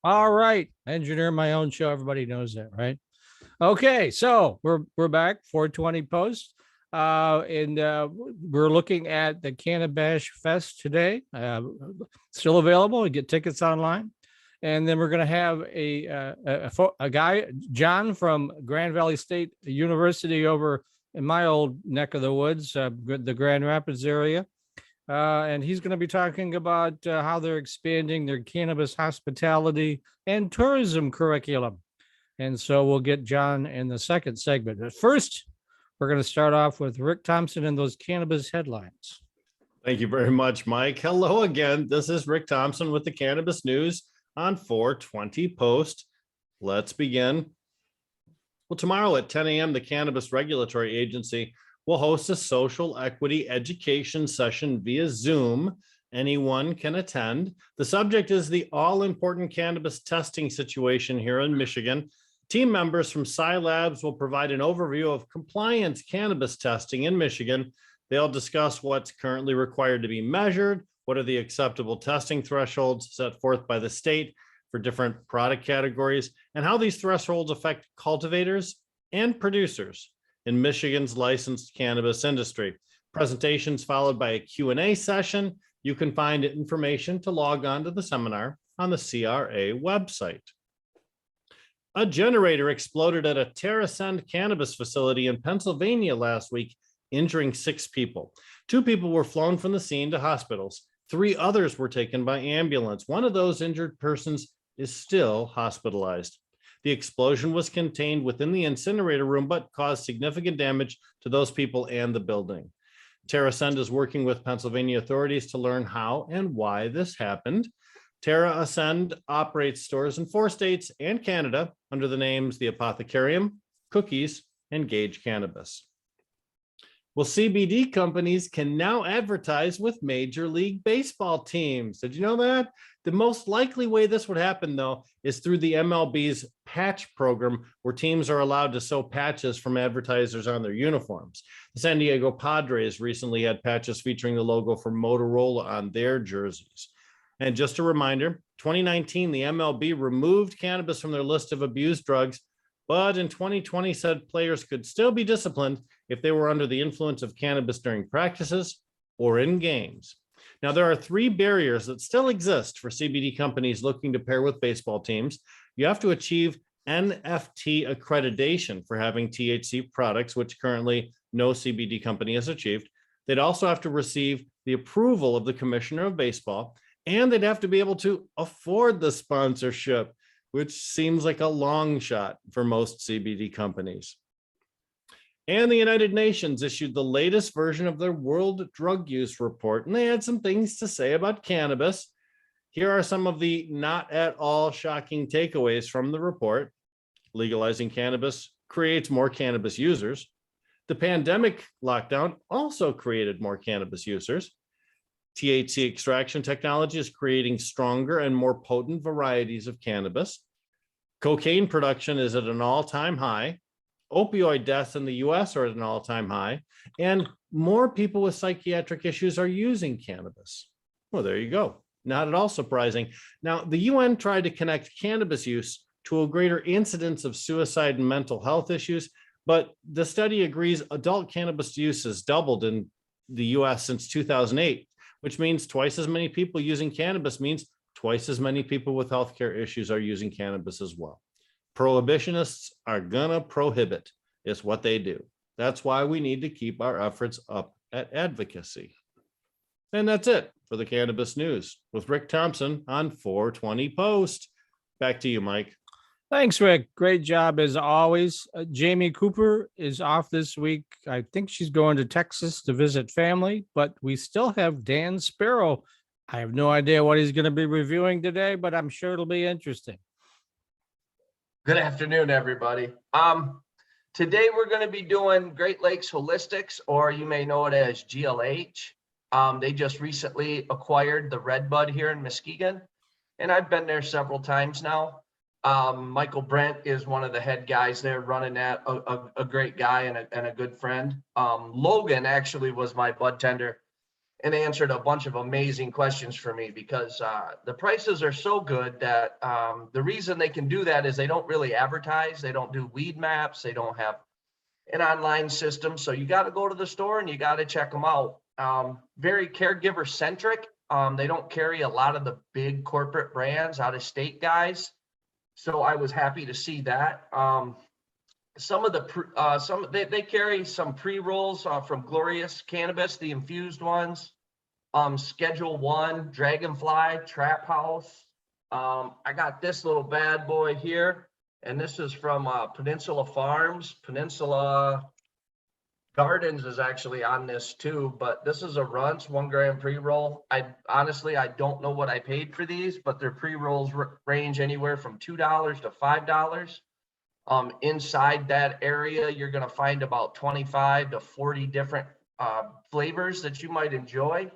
All right. Engineer my own show. Everybody knows that, right? Okay, so we're back, 420 Post. And we're looking at the Cannabis Fest today. Still available. You get tickets online. And then we're going to have a guy, John from Grand Valley State University over in my old neck of the woods, the Grand Rapids area. And he's going to be talking about how they're expanding their cannabis hospitality and tourism curriculum. And so we'll get John in the second segment. But first, we're going to start off with Rick Thompson and those cannabis headlines. Thank you very much, Mike. Hello again. This is Rick Thompson with the Cannabis News on 420 Post. Let's begin. Well, tomorrow at 10 a.m., the Cannabis Regulatory Agency will host a social equity education session via Zoom. Anyone can attend. The subject is the all-important cannabis testing situation here in Michigan. Team members from SciLabs will provide an overview of compliance cannabis testing in Michigan. They'll discuss what's currently required to be measured, what are the acceptable testing thresholds set forth by the state for different product categories, and how these thresholds affect cultivators and producers in Michigan's licensed cannabis industry. Presentations followed by a Q&A session. You can find information to log on to the seminar on the CRA website. A generator exploded at a TerraSend cannabis facility in Pennsylvania last week, injuring 6 people. 2 people were flown from the scene to hospitals. 3 others were taken by ambulance. One of those injured persons is still hospitalized. The explosion was contained within the incinerator room, but caused significant damage to those people and the building. TerraSend is working with Pennsylvania authorities to learn how and why this happened. TerraSend operates stores in 4 states and Canada under the names The Apothecarium, Cookies, and Gage Cannabis. Well, CBD companies can now advertise with Major League Baseball teams. Did you know that? The most likely way this would happen, though, is through the MLB's patch program, where teams are allowed to sew patches from advertisers on their uniforms. The San Diego Padres recently had patches featuring the logo for Motorola on their jerseys. And just a reminder, 2019, the MLB removed cannabis from their list of abused drugs, but in 2020 said players could still be disciplined if they were under the influence of cannabis during practices or in games. Now, there are 3 barriers that still exist for CBD companies looking to pair with baseball teams. You have to achieve NFT accreditation for having THC products, which currently no CBD company has achieved. They'd also have to receive the approval of the Commissioner of Baseball, and they'd have to be able to afford the sponsorship, which seems like a long shot for most CBD companies. And the United Nations issued the latest version of their World Drug Use Report, and they had some things to say about cannabis. Here are some of the not at all shocking takeaways from the report. Legalizing cannabis creates more cannabis users. The pandemic lockdown also created more cannabis users. THC extraction technology is creating stronger and more potent varieties of cannabis. Cocaine production is at an all-time high. Opioid deaths in the US are at an all-time high, and more people with psychiatric issues are using cannabis. Well, there you go. Not at all surprising. Now, the UN tried to connect cannabis use to a greater incidence of suicide and mental health issues, but the study agrees adult cannabis use has doubled in the US since 2008, which means twice as many people using cannabis means twice as many people with healthcare issues are using cannabis as well. Prohibitionists are gonna prohibit. It's what they do. That's why we need to keep our efforts up at advocacy. And that's it for the Cannabis News with Rick Thompson on 420 Post. Back to you, Mike. Thanks, Rick. Great job as always. Jamie Cooper is off this week. I think she's going to Texas to visit family, but we still have Dan Sparrow. I have no idea what he's going to be reviewing today, but I'm sure it'll be interesting. Good afternoon, everybody. Today we're going to be doing Great Lakes Holistics, or you may know it as GLH. They just recently acquired the Redbud here in Muskegon, and I've been there several times now. Michael Brent is one of the head guys there running that, a great guy and a good friend. Logan actually was my bud tender and answered a bunch of amazing questions for me because the prices are so good that the reason they can do that is they don't really advertise. They don't do weed maps. They don't have an online system. So you got to go to the store and you got to check them out. Very caregiver centric. They don't carry a lot of the big corporate brands, out of state guys. So I was happy to see that. They carry some pre-rolls from Glorious Cannabis, the infused ones. Schedule 1, Dragonfly, Trap House. I got this little bad boy here, and this is from Peninsula Farms. Peninsula Gardens is actually on this too, but this is a Runts 1 gram pre-roll. I don't know what I paid for these, but their pre-rolls range anywhere from $2 to $5. Inside that area, you're going to find about 25 to 40 different flavors that you might enjoy.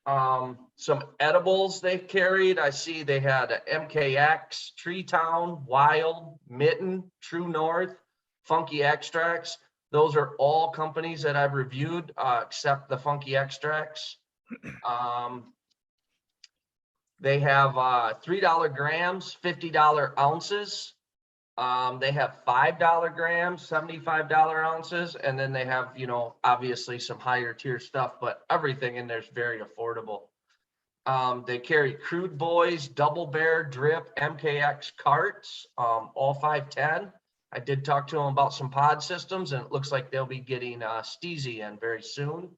Some edibles they've carried. I see they had a MKX, Tree Town, Wild, Mitten, True North, Funky Extracts. Those are all companies that I've reviewed, except the Funky Extracts. They have $3 grams, $50 ounces. They have $5 grams, $75 ounces, and then they have, obviously some higher tier stuff, but everything in there is very affordable. They carry Crude Boys, Double Bear, Drip, MKX carts, all 510. I did talk to them about some pod systems, and it looks like they'll be getting Steezy in very soon.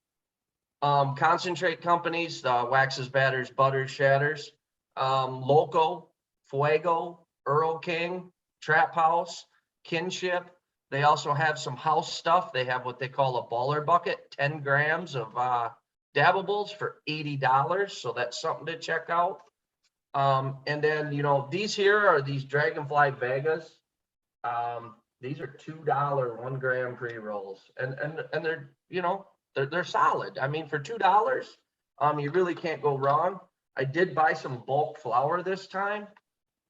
Concentrate companies, waxes, batters, butters, shatters, Loco, Fuego, Earl King, Trap House, Kinship. They also have some house stuff. They have what they call a baller bucket, 10 grams of dabbables for $80. So that's something to check out. And then, these here are these Dragonfly Vegas. These are $2 1 gram pre-rolls. And they're, they're solid. I mean, for $2, you really can't go wrong. I did buy some bulk flour this time.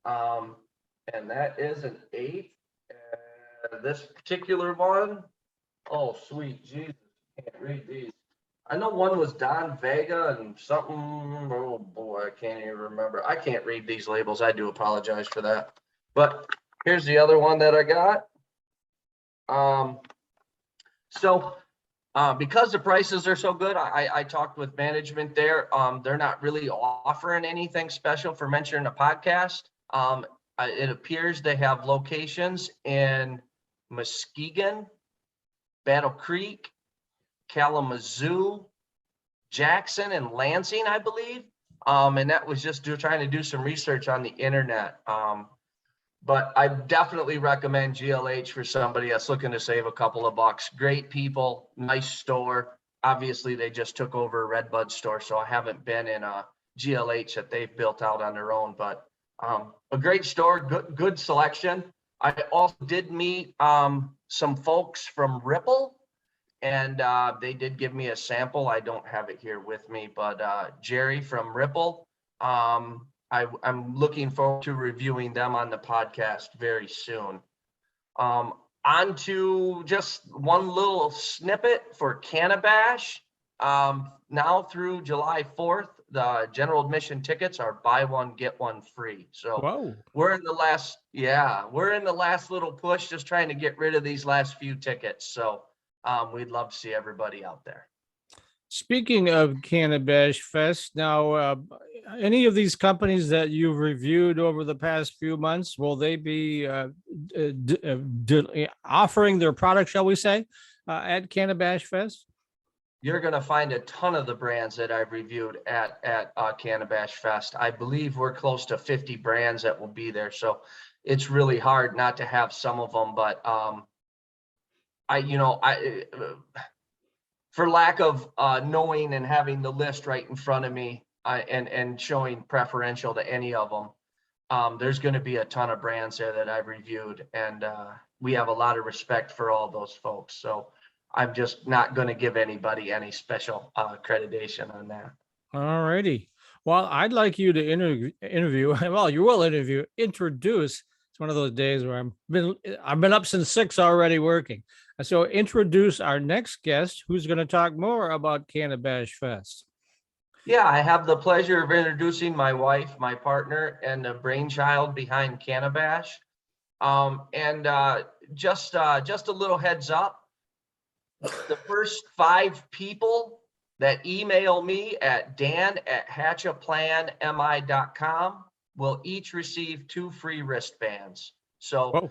And that is an 8. And this particular one, oh, sweet Jesus, can't read these. I know one was Don Vega and something, oh boy, I can't even remember. I can't read these labels. I do apologize for that. But here's the other one that I got. Because the prices are so good, I talked with management there. They're not really offering anything special for mentioning a podcast. It appears they have locations in Muskegon, Battle Creek, Kalamazoo, Jackson, and Lansing, I believe. And that was just trying to do some research on the internet. But I definitely recommend GLH for somebody that's looking to save a couple of bucks. Great people, nice store. Obviously, they just took over a Redbud store, so I haven't been in a GLH that they've built out on their own, but a great store, good selection. I also did meet some folks from Ripple, and they did give me a sample. I don't have it here with me, but Jerry from Ripple, I'm looking forward to reviewing them on the podcast very soon. On to just one little snippet for Cannabis. Now through July 4th, the general admission tickets are buy one, get one free. So Whoa. we're in the last little push, just trying to get rid of these last few tickets. So we'd love to see everybody out there. Speaking of Cannabis Fest, now, any of these companies that you've reviewed over the past few months, will they be offering their product, shall we say, at Cannabis Fest? You're going to find a ton of the brands that I've reviewed at Cannabis Fest. I believe we're close to 50 brands that will be there. So it's really hard not to have some of them, but for lack of knowing and having the list right in front of me and showing preferential to any of them, there's going to be a ton of brands there that I've reviewed, and we have a lot of respect for all those folks. So I'm just not going to give anybody any special accreditation on that. All righty. Well, I'd like you to interview. Well, you will introduce. It's one of those days where I've been up since 6 already working. So introduce our next guest, who's going to talk more about Cannabis Fest. Yeah, I have the pleasure of introducing my wife, my partner, and the brainchild behind Cannabis. Just a little heads up, the first 5 people that email me at dan@hatchaplanmi.com will each receive 2 free wristbands. So Whoa.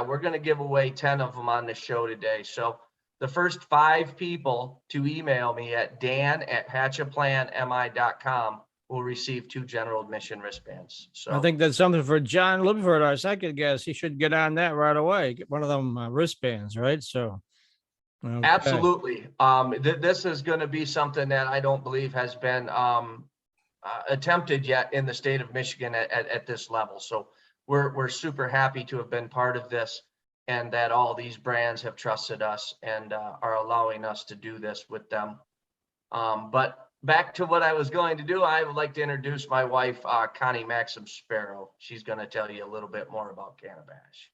we're going to give away 10 of them on the show today. So the first 5 people to email me at dan@hatchaplanmi.com will receive 2 general admission wristbands. So I think that's something for John Liverford, our second guest. He should get on that right away. Get one of them wristbands, right? So, okay. absolutely. This is going to be something that I don't believe has been attempted yet in the state of Michigan at this level. So we're super happy to have been part of this, and that all these brands have trusted us and are allowing us to do this with them. But back to what I was going to do, I would like to introduce my wife, Connie Maxim Sparrow. She's going to tell you a little bit more about Cannabis.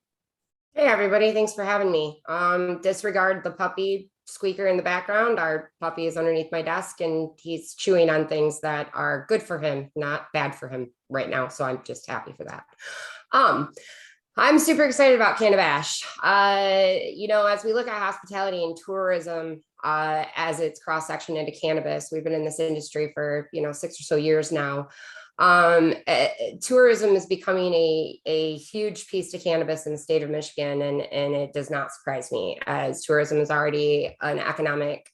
Hey everybody, thanks for having me. Disregard the puppy squeaker in the background. Our puppy is underneath my desk and he's chewing on things that are good for him, not bad for him right now. So I'm just happy for that. I'm super excited about Cannabis. As we look at hospitality and tourism as its cross-section into cannabis, we've been in this industry for 6 or so years now. Tourism is becoming a huge piece to cannabis in the state of Michigan, and it does not surprise me, as tourism is already an economic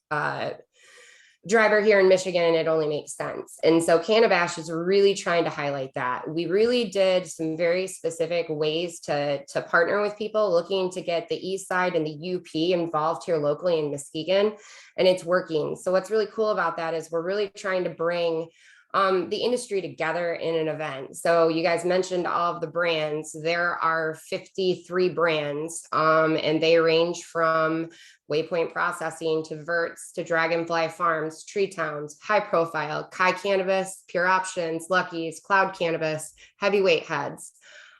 driver here in Michigan. It only makes sense. And so Cannabis is really trying to highlight that. We really did some very specific ways to partner with people, looking to get the East Side and the UP involved here locally in Muskegon, and it's working. So what's really cool about that is we're really trying to bring the industry together in an event. So you guys mentioned all of the brands. There are 53 brands, and they range from Waypoint Processing to Verts to Dragonfly Farms, Tree Towns, High Profile, Kai Cannabis, Pure Options, Lucky's, Cloud Cannabis, Heavyweight Heads,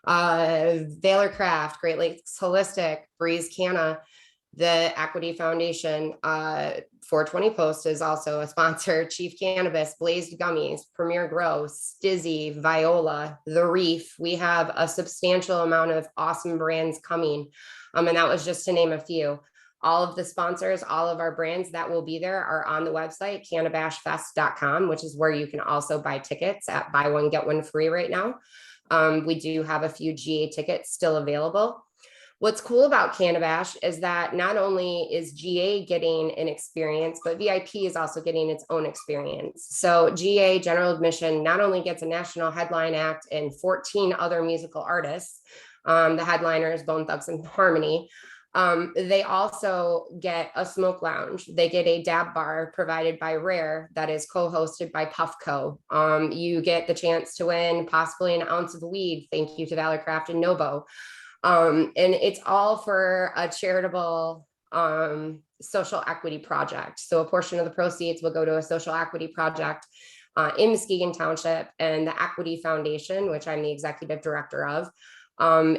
Valor Craft, Great Lakes Holistic, Breeze Canna, the Equity Foundation, 420 Post is also a sponsor, Chief Cannabis, Blazed Gummies, Premier Grow, Stizzy, Viola, The Reef. We have a substantial amount of awesome brands coming. And that was just to name a few. All of the sponsors, all of our brands that will be there are on the website, cannabisfest.com, which is where you can also buy tickets at buy one, get one free right now. We do have a few GA tickets still available. What's cool about Cannabis is that not only is GA getting an experience, but VIP is also getting its own experience. So GA general admission not only gets a national headline act and 14 other musical artists, the headliners, Bone Thugs and Harmony, they also get a smoke lounge. They get a dab bar provided by Rare that is co-hosted by Puffco. You get the chance to win possibly an ounce of weed. Thank you to Valor Craft and Nobo. And it's all for a charitable social equity project. So a portion of the proceeds will go to a social equity project in Muskegon Township, and the Equity Foundation, which I'm the executive director of,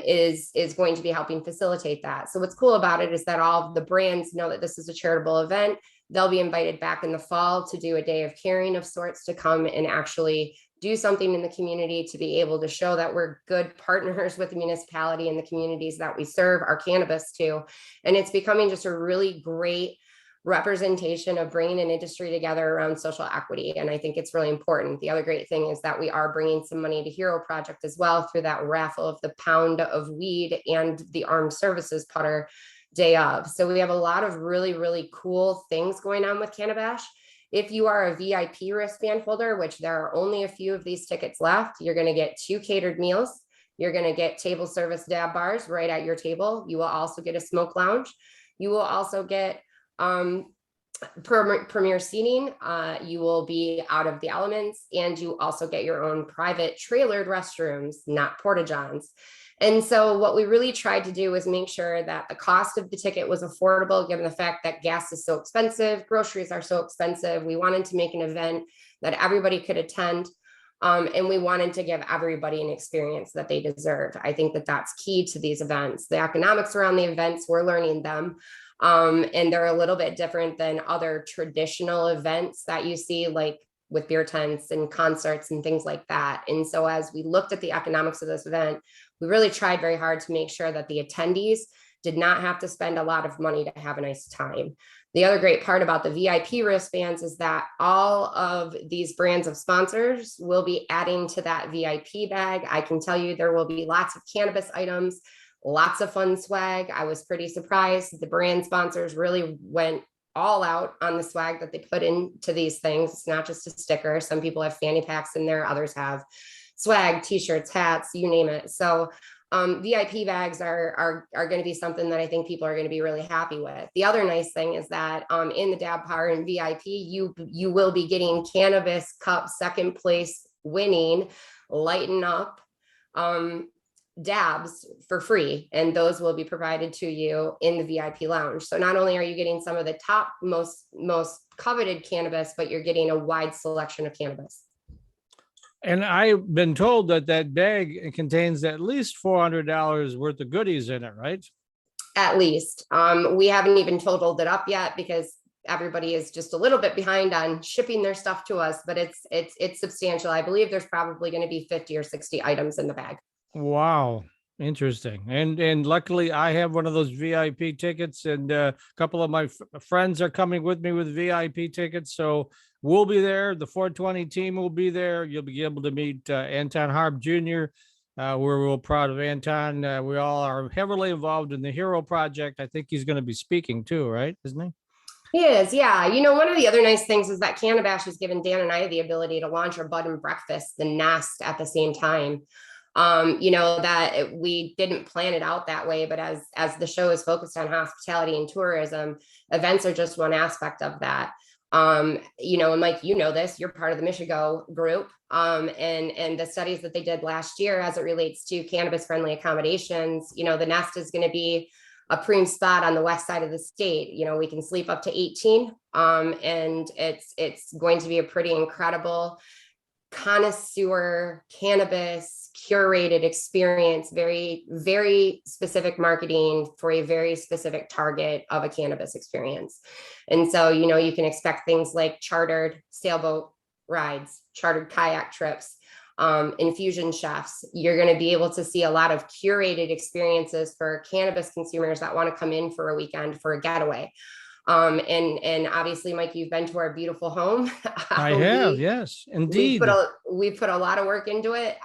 is going to be helping facilitate that. So what's cool about it is that all of the brands know that this is a charitable event. They'll be invited back in the fall to do a day of caring of sorts, to come and actually do something in the community, to be able to show that we're good partners with the municipality and the communities that we serve our cannabis to. And it's becoming just a really great representation of bringing an industry together around social equity. And I think it's really important. The other great thing is that we are bringing some money to Hero Project as well through that raffle of the pound of weed and the armed services putter day of. So we have a lot of really, really cool things going on with Cannabis. If you are a VIP wristband holder, which there are only a few of these tickets left, you're going to get 2 catered meals. You're going to get table service dab bars right at your table. You will also get a smoke lounge. You will also get premier seating. You will be out of the elements, and you also get your own private trailered restrooms, not porta-johns. And so what we really tried to do was make sure that the cost of the ticket was affordable, given the fact that gas is so expensive, groceries are so expensive. We wanted to make an event that everybody could attend. And we wanted to give everybody an experience that they deserve. I think that that's key to these events. The economics around the events, we're learning them. And they're a little bit different than other traditional events that you see, like with beer tents and concerts and things like that. And so as we looked at the economics of this event, we really tried very hard to make sure that the attendees did not have to spend a lot of money to have a nice time. The other great part about the VIP wristbands is that all of these brands of sponsors will be adding to that VIP bag. I can tell you there will be lots of cannabis items, lots of fun swag. I was pretty surprised. The brand sponsors really went all out on the swag that they put into these things. It's not just a sticker. Some people have fanny packs in there. Others have swag, t-shirts, hats, you name it. So VIP bags are going to be something that I think people are going to be really happy with. The other nice thing is that in the dab par and VIP, you will be getting Cannabis Cup second place winning Lighten Up dabs for free, and those will be provided to you in the VIP lounge. So not only are you getting some of the top most coveted cannabis, but you're getting a wide selection of cannabis. And I've been told that that bag contains at least $400 worth of goodies in it, right? At least. We haven't even totaled it up yet because everybody is just a little bit behind on shipping their stuff to us, but it's substantial. I believe there's probably going to be 50 or 60 items in the bag. Wow. Interesting. And luckily I have one of those VIP tickets, and a couple of my friends are coming with me with VIP tickets. So we'll be there. The 420 team will be there. You'll be able to meet Anton Harp Jr. We're real proud of Anton. We all are heavily involved in the Hero Project. I think he's going to be speaking too, right? Isn't he? He is, yeah. You know, one of the other nice things is that Cannabis has given Dan and I the ability to launch our bud and breakfast, the Nest, at the same time. You know, that we didn't plan it out that way, but as the show is focused on hospitality and tourism, events are just one aspect of that. You know, and Mike, you know this, you're part of the Muskegon group, and the studies that they did last year as it relates to cannabis friendly accommodations. You know, the Nest is going to be a prime spot on the west side of the state. You know, we can sleep up to 18, and it's going to be a pretty incredible connoisseur cannabis curated experience, very, very specific marketing for a very specific target of a cannabis experience. And so, you know, you can expect things like chartered sailboat rides, chartered kayak trips, infusion chefs. You're going to be able to see a lot of curated experiences for cannabis consumers that want to come in for a weekend for a getaway. And obviously, Mike, you've been to our beautiful home. I have, yes, indeed. We put a lot of work into it.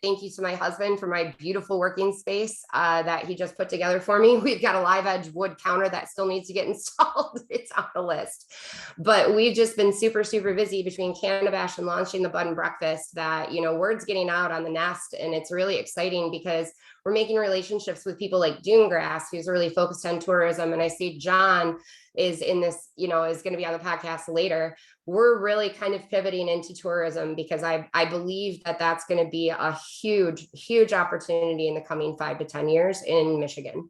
Thank you to my husband for my beautiful working space that he just put together for me. We've got a live edge wood counter that still needs to get installed. It's on the list, but we've just been super, super busy between Cannabis and launching the bud and breakfast that, you know, word's getting out on the Nest, and it's really exciting because we're making relationships with people like Dunegrass, who's really focused on tourism. And I see John is in this, you know, is going to be on the podcast later. We're really kind of pivoting into tourism because I believe that that's going to be a huge, huge opportunity in the coming 5 to 10 years in Michigan.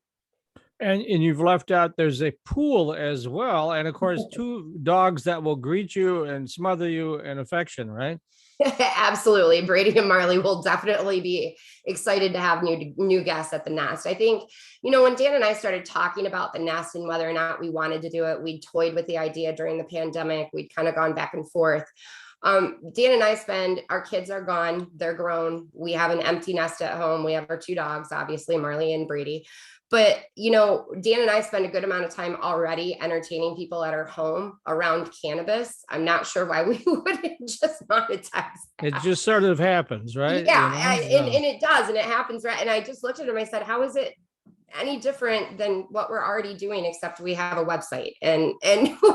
And you've left out, there's a pool as well. And of course, 2 dogs that will greet you and smother you in affection, right? Absolutely. Brady and Marley will definitely be excited to have new guests at the Nest. I think, you know, when Dan and I started talking about the Nest and whether or not we wanted to do it, we toyed with the idea during the pandemic. We'd kind of gone back and forth. Dan and I our kids are gone. They're grown. We have an empty nest at home. We have our 2 dogs, obviously, Marley and Brady. But, you know, Dan and I spend a good amount of time already entertaining people at our home around cannabis. I'm not sure why we wouldn't just monetize that. It just sort of happens, right? Yeah, You know? and it does, and it happens, right? And I just looked at him, I said, how is it any different than what we're already doing, except we have a website and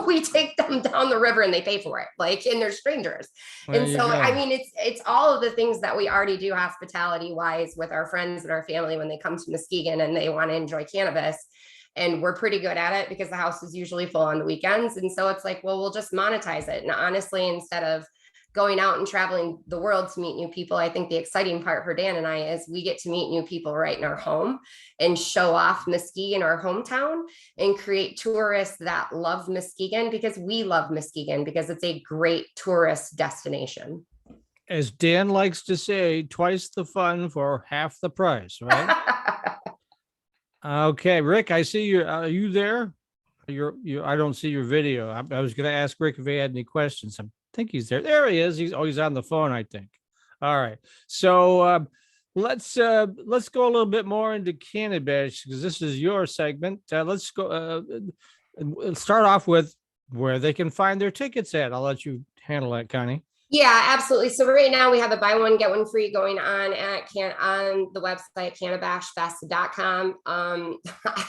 we take them down the river and they pay for it, like, and they're strangers. And so, I mean, it's all of the things that we already do hospitality wise with our friends and our family when they come to Muskegon and they want to enjoy cannabis. And we're pretty good at it because the house is usually full on the weekends. And so it's like, well, we'll just monetize it. And honestly, instead of going out and traveling the world to meet new people, I think the exciting part for Dan and I is we get to meet new people right in our home and show off Muskegon, our hometown, and create tourists that love Muskegon because we love Muskegon because it's a great tourist destination. As Dan likes to say, twice the fun for half the price, right? Okay, Rick, I see you. Are you there? I don't see your video. I was going to ask Rick if he had any questions. think he's there. There he is. He's on the phone, I think. All right. So let's go a little bit more into cannabis because this is your segment. Let's go. Let's start off with where they can find their tickets at. I'll let you handle that, Connie. Yeah, absolutely. So right now we have a buy one, get one free going on on the website, cannabashfest.com.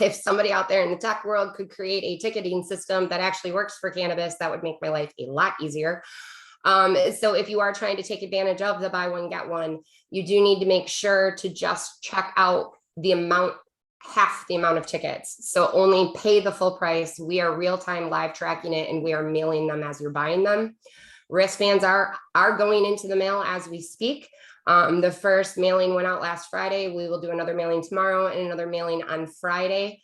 If somebody out there in the tech world could create a ticketing system that actually works for cannabis, that would make my life a lot easier. So if you are trying to take advantage of the buy one, get one, you do need to make sure to just check out half the amount of tickets. So only pay the full price. We are real-time live tracking it and we are mailing them as you're buying them. Wristbands are going into the mail as we speak. The first mailing went out last Friday. We will do another mailing tomorrow and another mailing on Friday.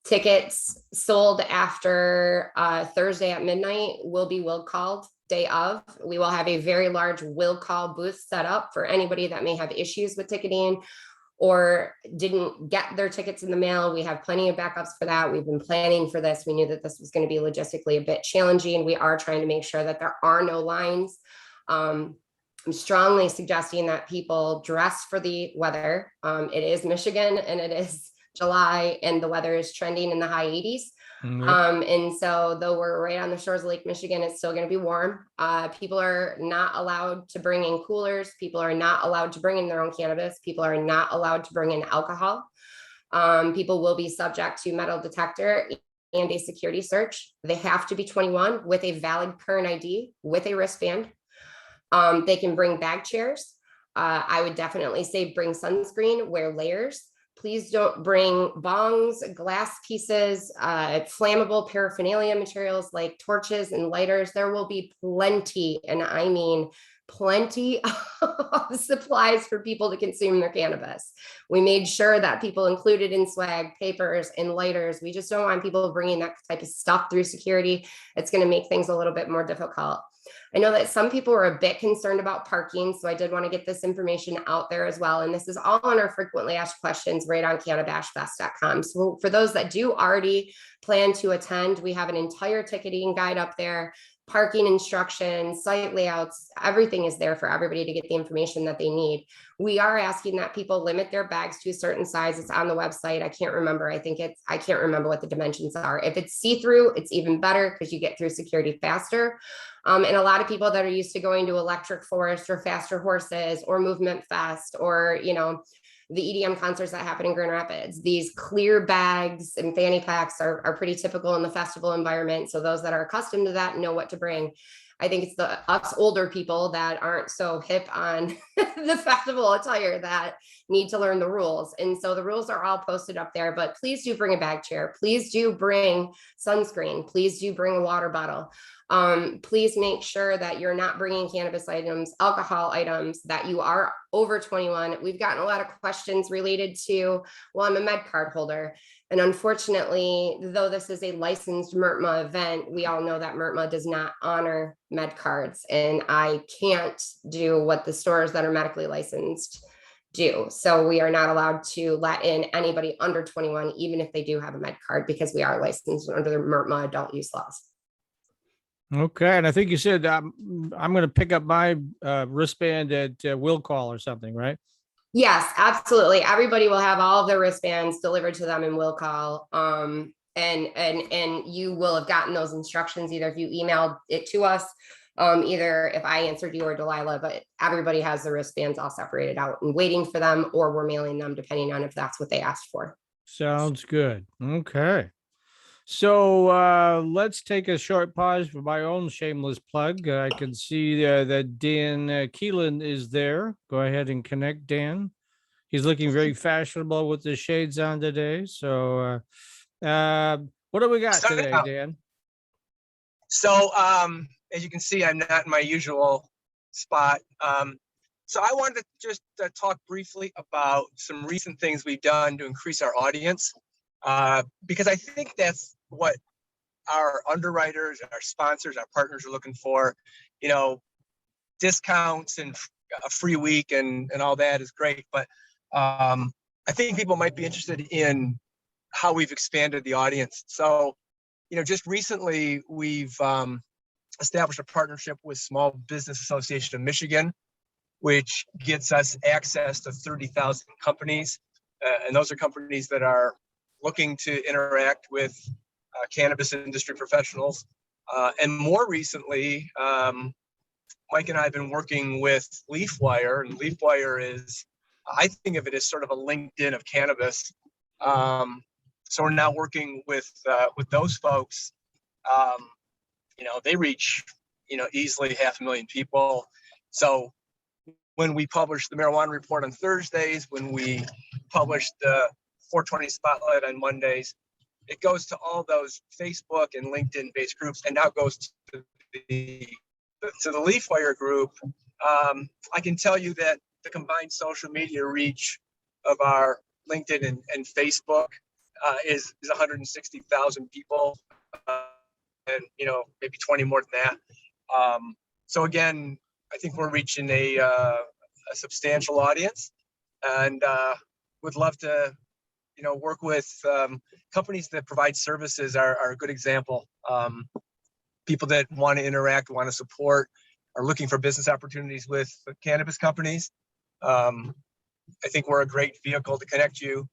Tickets sold after Thursday at midnight will be will called day of. We will have a very large will call booth set up for anybody that may have issues with ticketing or didn't get their tickets in the mail. We have plenty of backups for that. We've been planning for this. We knew that this was going to be logistically a bit challenging. We are trying to make sure that there are no lines. I'm strongly suggesting that people dress for the weather. It is Michigan and it is July and the weather is trending in the high 80s. And so though we're right on the shores of Lake Michigan, it's still going to be warm. People are not allowed to bring in coolers. People are not allowed to bring in their own cannabis. People are not allowed to bring in alcohol. People will be subject to metal detector and a security search. They have to be 21 with a valid current ID with a wristband. They can bring bag chairs. I would definitely say bring sunscreen, wear layers. Please don't bring bongs, glass pieces, flammable paraphernalia materials like torches and lighters. There will be plenty, and I mean plenty of supplies for people to consume their cannabis. We made sure that people included in swag papers and lighters. We just don't want people bringing that type of stuff through security. It's going to make things a little bit more difficult. I know that some people were a bit concerned about parking, so I did want to get this information out there as well. And this is all on our frequently asked questions right on cannabashfest.com. So for those that do already plan to attend, we have an entire ticketing guide up there, parking instructions, site layouts, everything is there for everybody to get the information that they need. We are asking that people limit their bags to a certain size. It's on the website. I can't remember. I can't remember what the dimensions are. If it's see-through, it's even better because you get through security faster. And a lot of people that are used to going to Electric Forest or Faster Horses or Movement Fest or, you know, the EDM concerts that happen in Grand Rapids, these clear bags and fanny packs are pretty typical in the festival environment. So those that are accustomed to that know what to bring. I think it's us older people that aren't so hip on the festival attire that need to learn the rules. And so the rules are all posted up there, but please do bring a bag chair. Please do bring sunscreen. Please do bring a water bottle. Please make sure that you're not bringing cannabis items, alcohol items, that you are over 21. We've gotten a lot of questions related to, well, I'm a med card holder. And unfortunately, though this is a licensed MRTMA event, we all know that MRTMA does not honor med cards. And I can't do what the stores that are medically licensed do. So we are not allowed to let in anybody under 21, even if they do have a med card, because we are licensed under the MRTMA adult use laws. Okay. And I think you said I'm going to pick up my wristband at will call or something, right? Yes, absolutely. Everybody will have all of their wristbands delivered to them in will call. And you will have gotten those instructions either if you emailed it to us, either if I answered you or Delilah, but everybody has their wristbands all separated out and waiting for them, or we're mailing them depending on if that's what they asked for. Sounds good. Okay. So let's take a short pause for my own shameless plug. I can see that Dan Keelan is there. Go ahead and connect, Dan. He's looking very fashionable with the shades on today. So what do we got today, Dan? So as you can see, I'm not in my usual spot. So I wanted to just talk briefly about some recent things we've done to increase our audience. Because I think that's what our underwriters, our sponsors, our partners are looking for. You know, discounts and a free week and all that is great. But I think people might be interested in how we've expanded the audience. So, you know, just recently we've established a partnership with Small Business Association of Michigan, which gets us access to 30,000 companies. And those are companies that are looking to interact with cannabis industry professionals. And more recently, Mike and I have been working with LeafWire, and LeafWire is, I think of it as sort of a LinkedIn of cannabis. So we're now working with those folks. They reach, easily 500,000 people. So when we publish the marijuana report on Thursdays, when we publish the 420 Spotlight on Mondays, it goes to all those Facebook and LinkedIn based groups, and now goes to the LeafWire group. I can tell you that the combined social media reach of our LinkedIn and Facebook is 160,000 people, and maybe 20 more than that. So again, I think we're reaching a substantial audience, and would love to work with companies that provide services are a good example. People that want to interact, want to support, are looking for business opportunities with cannabis companies. I think we're a great vehicle to connect you.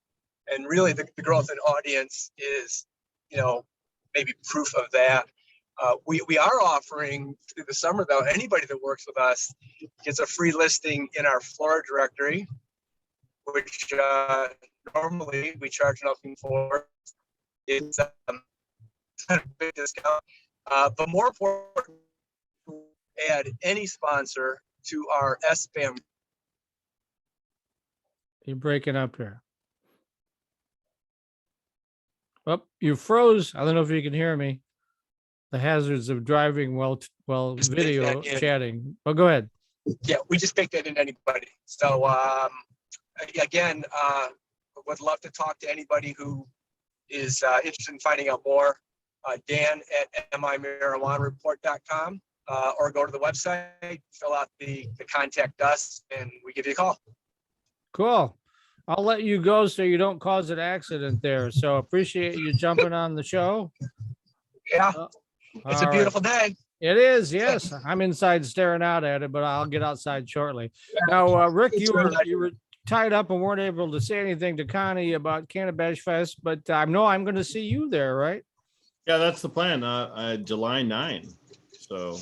And really the growth in audience is, maybe proof of that. We are offering through the summer, though, anybody that works with us gets a free listing in our Flora directory, which normally we charge nothing for. It's a big discount, but more important, add any sponsor to our SBAM. You're breaking up here. Oh, you froze. I don't know if you can hear me. The hazards of driving while Just video take that in. chatting. Oh, go ahead. Yeah, we just picked that in anybody. So again, would love to talk to anybody who is interested in finding out more. Dan at mimarijuanareport.com, or go to the website, fill out the contact us, and we give you a call. Cool. I'll let you go so you don't cause an accident there. So appreciate you jumping on the show. Yeah, it's a All beautiful day. It is, yes. I'm inside staring out at it, but I'll get outside shortly. Now, Rick, you were tied up and weren't able to say anything to Connie about Cannabis Fest, but I know I'm going to see you there, right? Yeah, that's the plan. July 9. So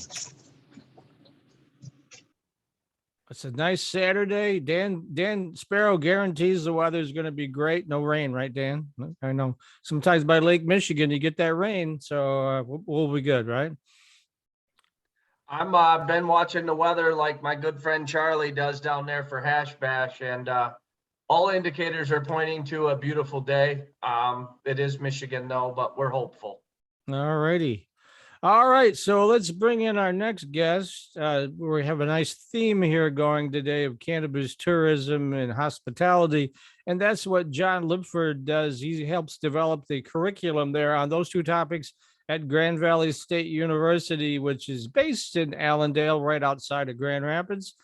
It's a nice Saturday. Dan Sparrow guarantees the weather's going to be great. No rain, right, Dan? I know sometimes by Lake Michigan you get that rain, so we'll be good, right? I'm been watching the weather like my good friend Charlie does down there for Hash Bash, and all indicators are pointing to a beautiful day. It is Michigan though, but we're hopeful. All righty. All right, so let's bring in our next guest. We have a nice theme here going today of cannabis tourism and hospitality, and that's what John Lipford does. He helps develop the curriculum there on those two topics at Grand Valley State University, which is based in Allendale, right outside of Grand Rapids.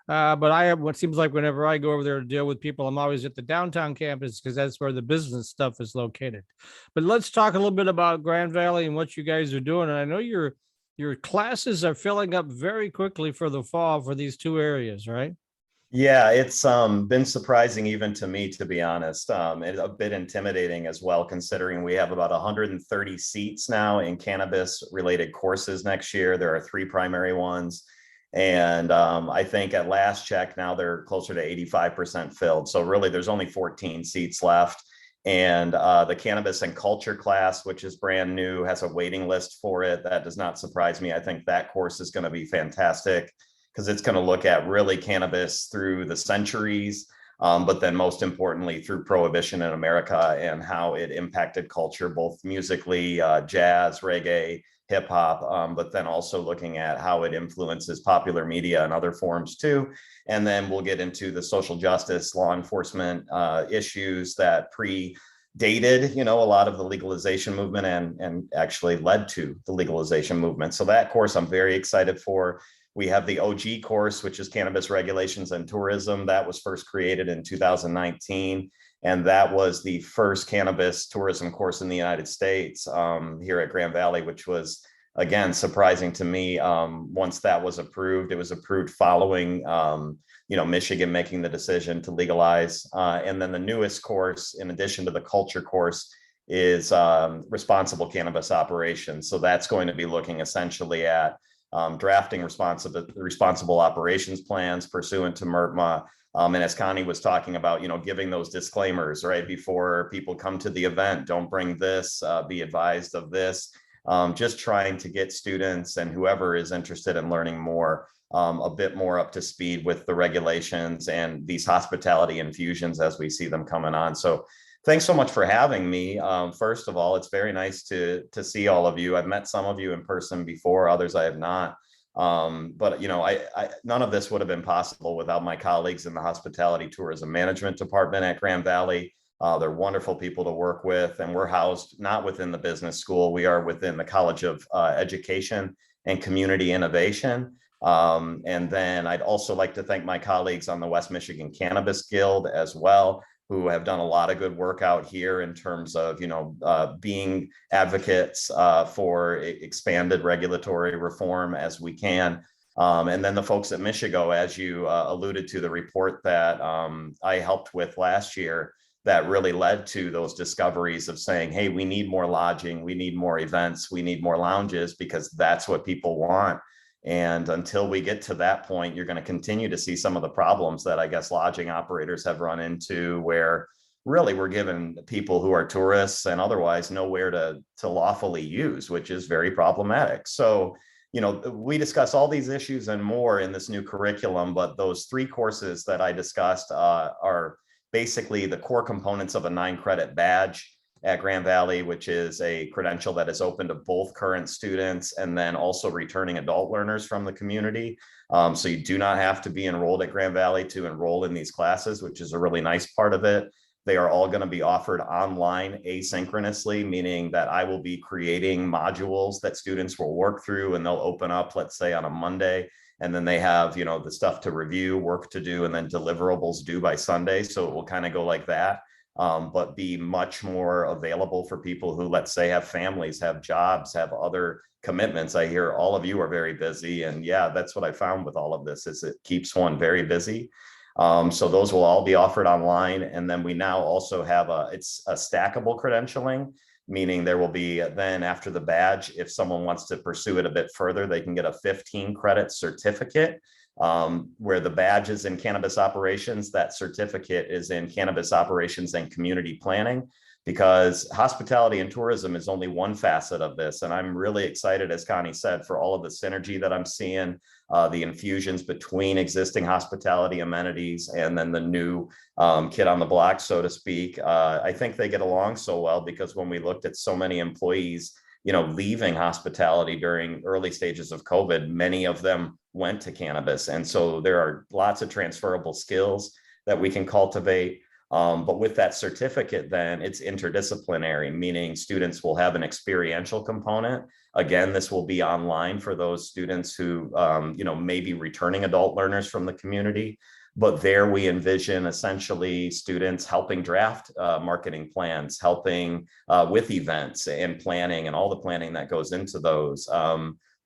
But I have what seems like whenever I go over there to deal with people, I'm always at the downtown campus because that's where the business stuff is located. But let's talk a little bit about Grand Valley and what you guys are doing. And I know your classes are filling up very quickly for the fall for these two areas, right? Yeah, it's been surprising even to me, to be honest. It's a bit intimidating as well, considering we have about 130 seats now in cannabis related courses next year. There are 3 primary ones. And I think at last check now they're closer to 85% filled. So really there's only 14 seats left. And the cannabis and culture class, which is brand new, has a waiting list for it. That does not surprise me. I think that course is going to be fantastic because it's going to look at really cannabis through the centuries, but then most importantly through prohibition in America and how it impacted culture, both musically, jazz, reggae, hip hop, but then also looking at how it influences popular media and other forms too. And then we'll get into the social justice, law enforcement issues that predated, a lot of the legalization movement and actually led to the legalization movement. So that course I'm very excited for. We have the OG course, which is Cannabis Regulations and Tourism. That was first created in 2019. And that was the first cannabis tourism course in the United States here at Grand Valley, which was again, surprising to me. Once that was approved, it was approved following, Michigan making the decision to legalize. And then the newest course, in addition to the culture course, is responsible cannabis operations. So that's going to be looking essentially at drafting responsible operations plans pursuant to MRTMA. And as Connie was talking about, giving those disclaimers right before people come to the event, don't bring this, be advised of this, just trying to get students and whoever is interested in learning more a bit more up to speed with the regulations and these hospitality infusions as we see them coming on. So thanks so much for having me. First of all, it's very nice to see all of you. I've met some of you in person before, others I have not. But none of this would have been possible without my colleagues in the Hospitality Tourism Management Department at Grand Valley. They're wonderful people to work with, and we're housed not within the business school. We are within the College of Education and Community Innovation. And then I'd also like to thank my colleagues on the West Michigan Cannabis Guild as well, who have done a lot of good work out here in terms of, being advocates for expanded regulatory reform as we can. And then the folks at Muskegon, as you alluded to, the report that I helped with last year, that really led to those discoveries of saying, hey, we need more lodging, we need more events, we need more lounges, because that's what people want. And until we get to that point, you're going to continue to see some of the problems that I guess lodging operators have run into, where really we're giving people who are tourists and otherwise nowhere to lawfully use, which is very problematic. So, we discuss all these issues and more in this new curriculum, but those 3 courses that I discussed are basically the core components of a 9-credit badge at Grand Valley, which is a credential that is open to both current students and then also returning adult learners from the community. So you do not have to be enrolled at Grand Valley to enroll in these classes, which is a really nice part of it. They are all going to be offered online asynchronously, meaning that I will be creating modules that students will work through, and they'll open up, let's say, on a Monday. And then they have, the stuff to review, work to do, and then deliverables due by Sunday. So it will kind of go like that. But be much more available for people who, let's say, have families, have jobs, have other commitments. I hear all of you are very busy, and yeah, that's what I found with all of this, is it keeps one very busy. So those will all be offered online. And then we now also have it's a stackable credentialing, meaning there will be then, after the badge, if someone wants to pursue it a bit further, they can get a 15-credit certificate. Where the badge is in cannabis operations, that certificate is in cannabis operations and community planning, because hospitality and tourism is only one facet of this. And I'm really excited, as Connie said, for all of the synergy that I'm seeing, the infusions between existing hospitality amenities and then the new kid on the block, so to speak. I think they get along so well because when we looked at so many employees, leaving hospitality during early stages of COVID, many of them went to cannabis. And so there are lots of transferable skills that we can cultivate. But with that certificate, then it's interdisciplinary, meaning students will have an experiential component. Again, this will be online for those students who, may be returning adult learners from the community. But there we envision essentially students helping draft marketing plans, helping with events and planning and all the planning that goes into those.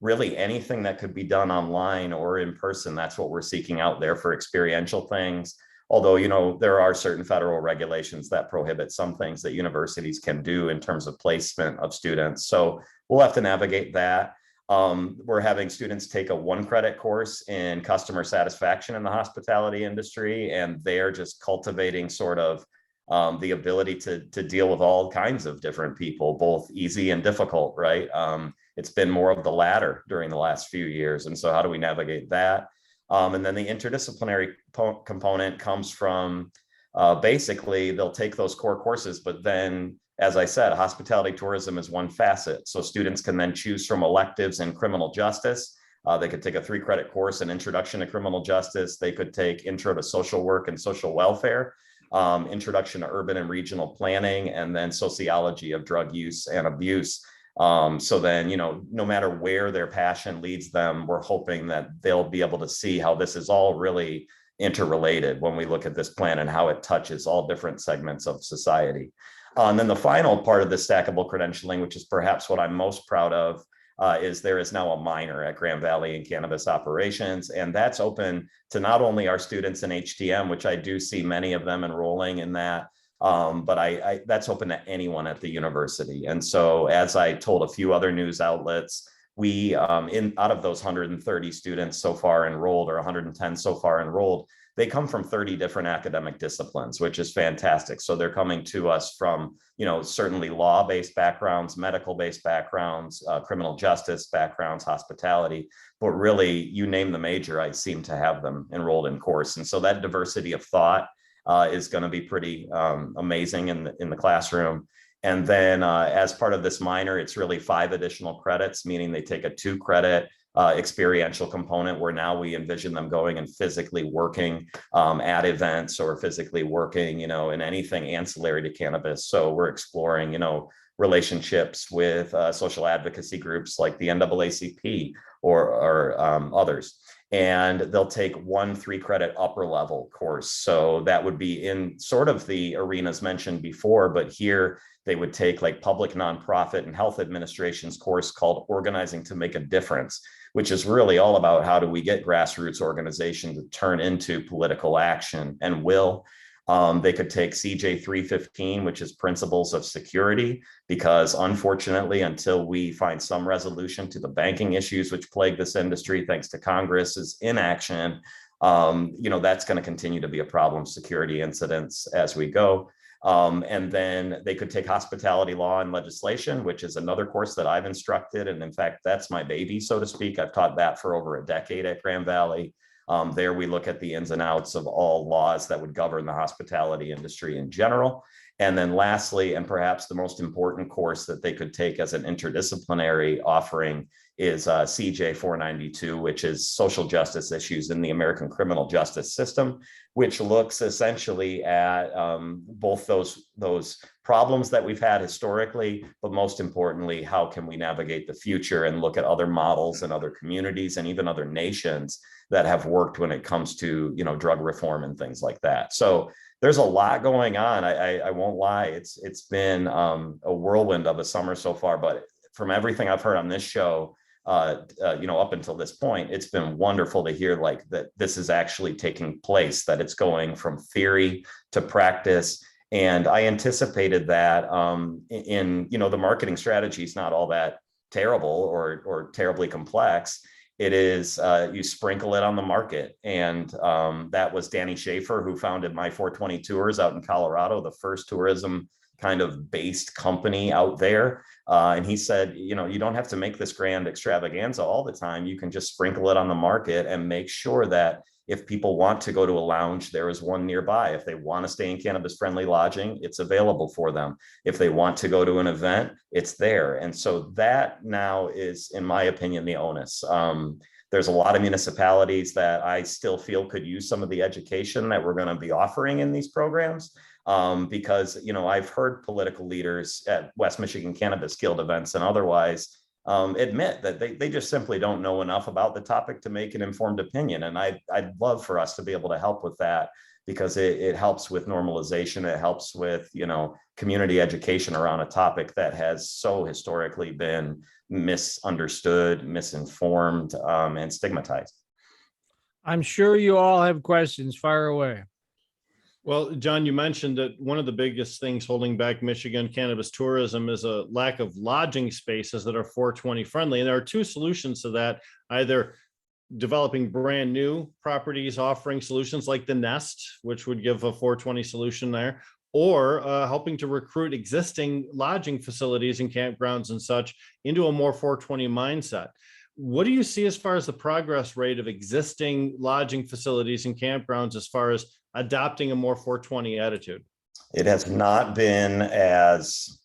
Really anything that could be done online or in person, that's what we're seeking out there for experiential things. Although, there are certain federal regulations that prohibit some things that universities can do in terms of placement of students. So we'll have to navigate that. We're having students take a 1-credit course in customer satisfaction in the hospitality industry, and they're just cultivating sort of the ability to deal with all kinds of different people, both easy and difficult, right? It's been more of the latter during the last few years. And so how do we navigate that? And then the interdisciplinary component comes from basically they'll take those core courses, but then, as I said, hospitality tourism is one facet. So students can then choose from electives in criminal justice. They could take a 3-credit course in Introduction to Criminal Justice. They could take Intro to Social Work and Social Welfare, Introduction to Urban and Regional Planning, and then Sociology of Drug Use and Abuse. So then, no matter where their passion leads them, we're hoping that they'll be able to see how this is all really interrelated when we look at this plan and how it touches all different segments of society. And then the final part of the stackable credentialing, which is perhaps what I'm most proud of, is there is now a minor at Grand Valley in cannabis operations, and that's open to not only our students in HTM, which I do see many of them enrolling in that, but I that's open to anyone at the university. And so, as I told a few other news outlets, we out of those 130 students so far enrolled, or 110 so far enrolled, they come from 30 different academic disciplines, which is fantastic. So they're coming to us from, certainly law-based backgrounds, medical-based backgrounds, criminal justice backgrounds, hospitality, but really, you name the major, I seem to have them enrolled in course. And so that diversity of thought is going to be pretty amazing in the classroom. And then as part of this minor, it's really 5 additional credits, meaning they take a 2-credit experiential component, where now we envision them going and physically working at events, or physically working, in anything ancillary to cannabis. So we're exploring, relationships with social advocacy groups like the NAACP or others. And they'll take 1 3-credit upper level course. So that would be in sort of the arenas mentioned before, but here they would take like public, nonprofit, and health administration's course called Organizing to Make a Difference, which is really all about how do we get grassroots organization to turn into political action and will. They could take CJ 315, which is Principles of Security, because unfortunately, until we find some resolution to the banking issues which plague this industry, thanks to Congress's inaction, that's going to continue to be a problem, security incidents as we go. And then they could take Hospitality Law and Legislation, which is another course that I've instructed. And in fact, that's my baby, so to speak. I've taught that for over a decade at Grand Valley. There we look at the ins and outs of all laws that would govern the hospitality industry in general. And then lastly, and perhaps the most important course that they could take as an interdisciplinary offering is CJ 492, which is social justice issues in the American criminal justice system, which looks essentially at both those problems that we've had historically, but most importantly, how can we navigate the future and look at other models and other communities and even other nations that have worked when it comes to, drug reform and things like that. So there's a lot going on. I won't lie. It's been a whirlwind of a summer so far, but from everything I've heard on this show, up until this point, it's been wonderful to hear like that this is actually taking place, that it's going from theory to practice. And I anticipated that in the marketing strategy is not all that terrible or terribly complex. It is you sprinkle it on the market. And that was Danny Schaefer, who founded My 420 Tours out in Colorado, the first tourism kind of based company out there. And he said, you don't have to make this grand extravaganza all the time. You can just sprinkle it on the market and make sure that if people want to go to a lounge, there is one nearby. If they want to stay in cannabis friendly lodging, it's available for them. If they want to go to an event, it's there. And so that now is, in my opinion, the onus. There's a lot of municipalities that I still feel could use some of the education that we're going to be offering in these programs. Because, I've heard political leaders at West Michigan Cannabis Guild events and otherwise admit that they just simply don't know enough about the topic to make an informed opinion. And I'd love for us to be able to help with that, because it helps with normalization. It helps with, community education around a topic that has so historically been misunderstood, misinformed, and stigmatized. I'm sure you all have questions. Fire away. Well, John, you mentioned that one of the biggest things holding back Michigan cannabis tourism is a lack of lodging spaces that are 420 friendly. And there are 2 solutions to that: either developing brand new properties offering solutions like the Nest, which would give a 420 solution there, or helping to recruit existing lodging facilities and campgrounds and such into a more 420 mindset. What do you see as far as the progress rate of existing lodging facilities and campgrounds as far as adopting a more 420 attitude? It has not been as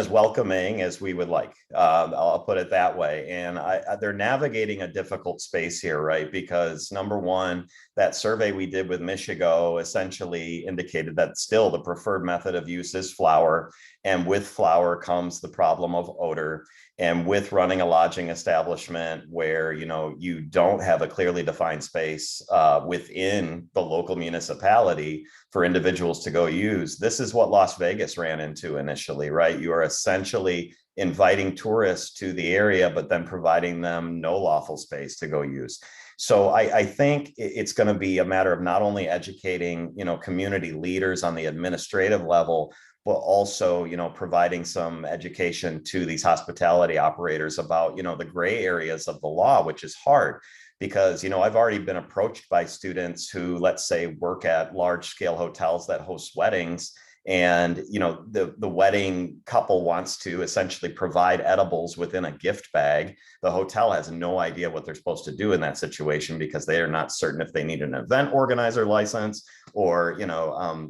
welcoming as we would like. I'll put it that way. And they're navigating a difficult space here, right? Because number one, that survey we did with Muskegon essentially indicated that still the preferred method of use is flower. And with flower comes the problem of odor. And with running a lodging establishment where, you don't have a clearly defined space within the local municipality for individuals to go use, this is what Las Vegas ran into initially, right? You are essentially inviting tourists to the area, but then providing them no lawful space to go use. So I think it's going to be a matter of not only educating, community leaders on the administrative level, but also, providing some education to these hospitality operators about, the gray areas of the law, which is hard. Because, I've already been approached by students who, let's say, work at large scale hotels that host weddings. And, the wedding couple wants to essentially provide edibles within a gift bag. The hotel has no idea what they're supposed to do in that situation because they are not certain if they need an event organizer license or,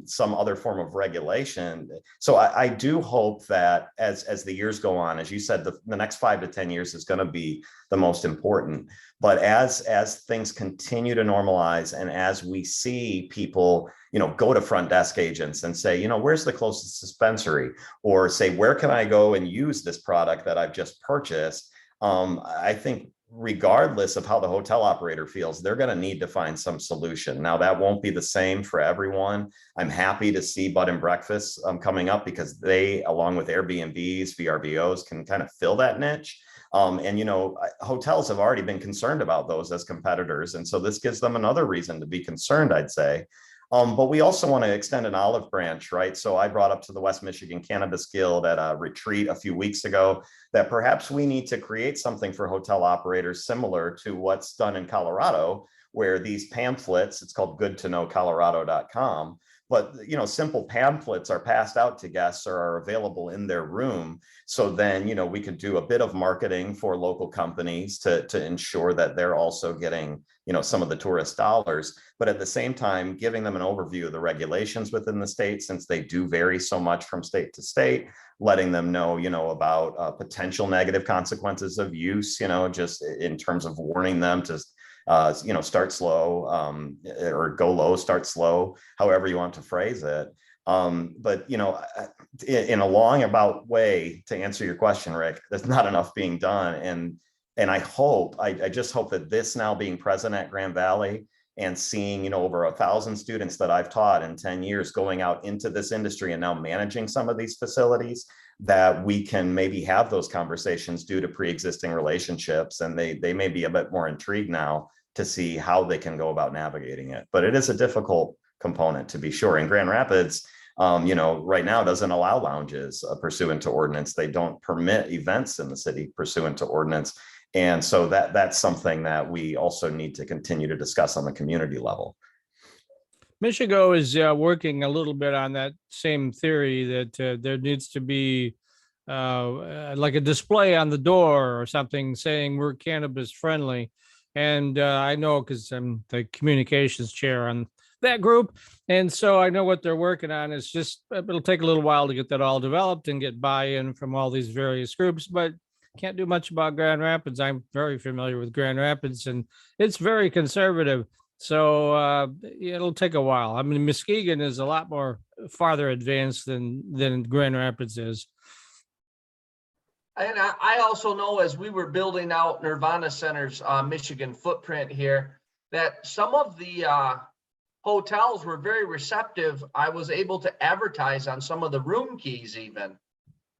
some other form of regulation. So I do hope that as the years go on, as you said, the next 5 to 10 years is going to be the most important. But as things continue to normalize and as we see people, go to front desk agents and say, where's the closest dispensary, or say, where can I go and use this product that I've just purchased? I think regardless of how the hotel operator feels, they're going to need to find some solution. Now, that won't be the same for everyone. I'm happy to see bed and breakfasts coming up because they, along with Airbnbs, VRBOs, can kind of fill that niche. Hotels have already been concerned about those as competitors. And so this gives them another reason to be concerned, I'd say. But we also want to extend an olive branch, right? So I brought up to the West Michigan Cannabis Guild at a retreat a few weeks ago that perhaps we need to create something for hotel operators similar to what's done in Colorado, where these pamphlets, it's called goodtoknowcolorado.com, but simple pamphlets are passed out to guests or are available in their room. So then, we could do a bit of marketing for local companies to ensure that they're also getting, some of the tourist dollars, but at the same time, giving them an overview of the regulations within the state, since they do vary so much from state to state, letting them know, about potential negative consequences of use, just in terms of warning them to start slow, or go low, start slow, however you want to phrase it. But, in a long about way, to answer your question, Rick, there's not enough being done. And I just hope that this now being present at Grand Valley and seeing, over 1,000 students that I've taught in 10 years going out into this industry and now managing some of these facilities, that we can maybe have those conversations due to pre-existing relationships. And they may be a bit more intrigued now to see how they can go about navigating it. But it is a difficult component, to be sure. In Grand Rapids, right now doesn't allow lounges pursuant to ordinance. They don't permit events in the city pursuant to ordinance. And so that's something that we also need to continue to discuss on the community level. Michigan is working a little bit on that same theory that there needs to be like a display on the door or something saying we're cannabis friendly. And I know because I'm the communications chair on that group. And so I know what they're working on. It's just, it'll take a little while to get that all developed and get buy-in from all these various groups, but can't do much about Grand Rapids. I'm very familiar with Grand Rapids and it's very conservative. So it'll take a while. I mean, Muskegon is a lot more farther advanced than Grand Rapids is. And I also know, as we were building out Nirvana Center's Michigan footprint here, that some of the hotels were very receptive. I was able to advertise on some of the room keys even.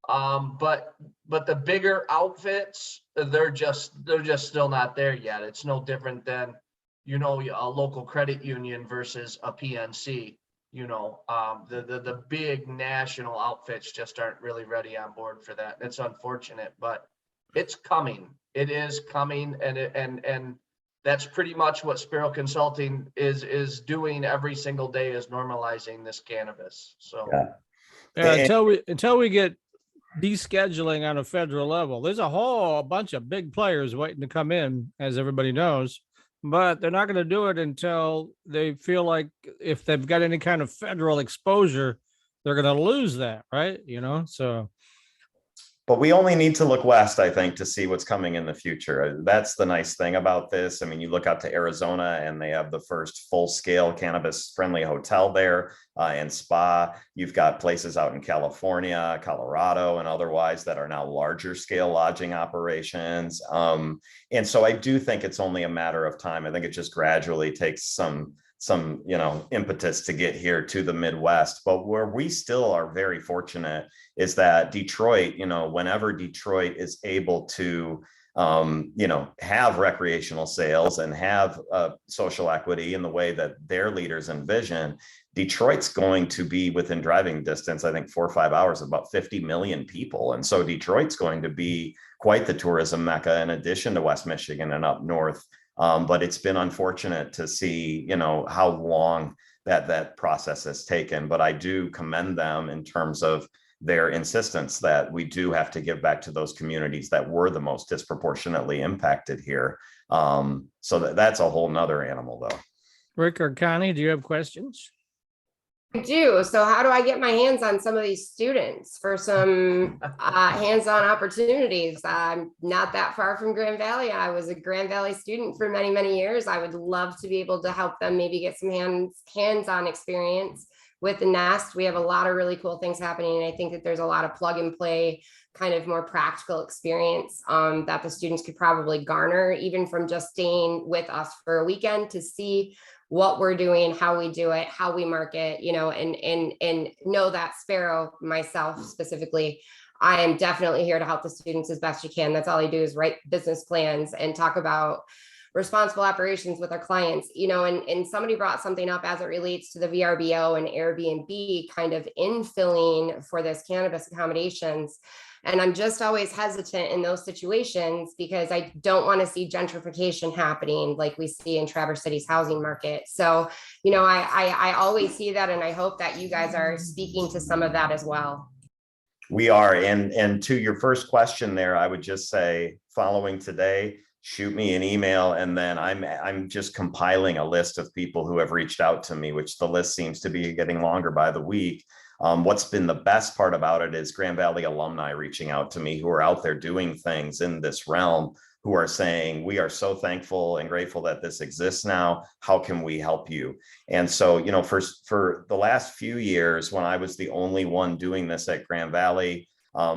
But the bigger outfits, they're just still not there yet. It's no different than, a local credit union versus a PNC. The big national outfits just aren't really ready on board for that. It's unfortunate, but it's coming. It is coming, and that's pretty much what Sparrow Consulting is doing every single day, is normalizing this cannabis. So until we get descheduling on a federal level, there's a whole bunch of big players waiting to come in, as everybody knows. But they're not going to do it until they feel like if they've got any kind of federal exposure, they're going to lose that, right? So. But we only need to look west, I think, to see what's coming in the future. That's the nice thing about this. I mean, you look out to Arizona and they have the first full-scale cannabis-friendly hotel there and spa. You've got places out in California, Colorado, and otherwise that are now larger-scale lodging operations. And so I do think it's only a matter of time. I think it just gradually takes some impetus to get here to the Midwest. But where we still are very fortunate is that Detroit, whenever Detroit is able to have recreational sales and have social equity in the way that their leaders envision, Detroit's going to be within driving distance, I think 4 or 5 hours, of about 50 million people. And so Detroit's going to be quite the tourism mecca in addition to West Michigan and up north. But it's been unfortunate to see, how long that process has taken. But I do commend them in terms of their insistence that we do have to give back to those communities that were the most disproportionately impacted here. So that's a whole nother animal, though. Rick or Connie, do you have questions? I do. So how do I get my hands on some of these students for some hands-on opportunities? I'm not that far from Grand Valley. I was a Grand Valley student for many, many years. I would love to be able to help them maybe get some hands-on experience with the Nest. We have a lot of really cool things happening. And I think that there's a lot of plug and play, kind of more practical experience that the students could probably garner, even from just staying with us for a weekend to see what we're doing, how we do it, how we market, and know that Sparrow, myself specifically, I am definitely here to help the students as best you can. That's all I do is write business plans and talk about responsible operations with our clients, and somebody brought something up as it relates to the VRBO and Airbnb kind of infilling for this cannabis accommodations. And I'm just always hesitant in those situations because I don't want to see gentrification happening like we see in Traverse City's housing market. So, I always see that, and I hope that you guys are speaking to some of that as well. We are. And to your first question there, I would just say, following today, shoot me an email, and then I'm just compiling a list of people who have reached out to me, which the list seems to be getting longer by the week. What's been the best part about it is Grand Valley alumni reaching out to me who are out there doing things in this realm, who are saying, we are so thankful and grateful that this exists now. How can we help you? And so, for the last few years, when I was the only one doing this at Grand Valley,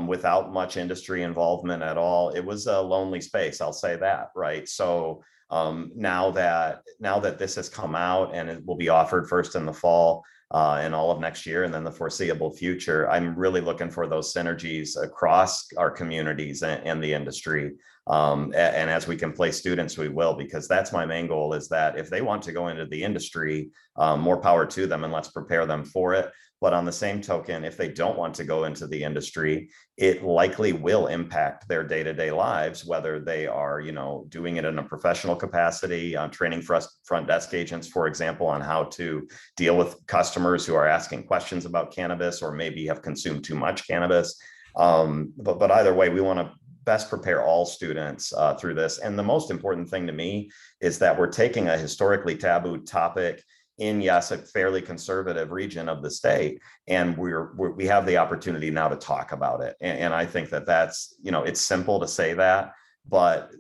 without much industry involvement at all, it was a lonely space. I'll say that, right? So now that this has come out and it will be offered first in the fall, and all of next year, and then the foreseeable future, I'm really looking for those synergies across our communities and the industry. And as we can place students, we will, because that's my main goal, is that if they want to go into the industry, more power to them, and let's prepare them for it. But on the same token, if they don't want to go into the industry, it likely will impact their day-to-day lives, whether they are, doing it in a professional capacity, training front desk agents, for example, on how to deal with customers who are asking questions about cannabis or maybe have consumed too much cannabis. But either way, we want to best prepare all students through this. And the most important thing to me is that we're taking a historically taboo topic in, yes, a fairly conservative region of the state, and we have the opportunity now to talk about it. And I think that's, it's simple to say that, but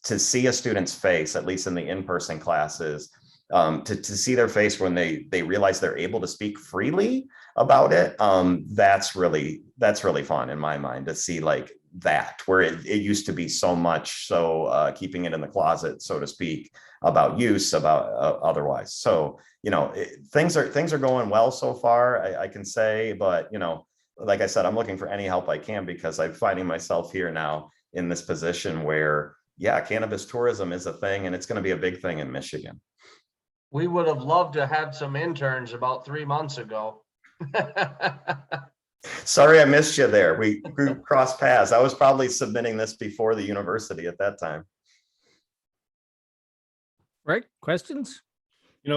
to see a student's face, at least in the in-person classes, to see their face when they realize they're able to speak freely about it, that's really fun in my mind, to see like that, where it used to be so much so keeping it in the closet, so to speak, about use, about otherwise. So things are going well so far, I can say, but like I said, I'm looking for any help I can, because I'm finding myself here now in this position where, yeah, cannabis tourism is a thing, and it's going to be a big thing in Michigan. We would have loved to have some interns about 3 months ago. Sorry, I missed you there. We crossed paths. I was probably submitting this before the university at that time. Right? Questions?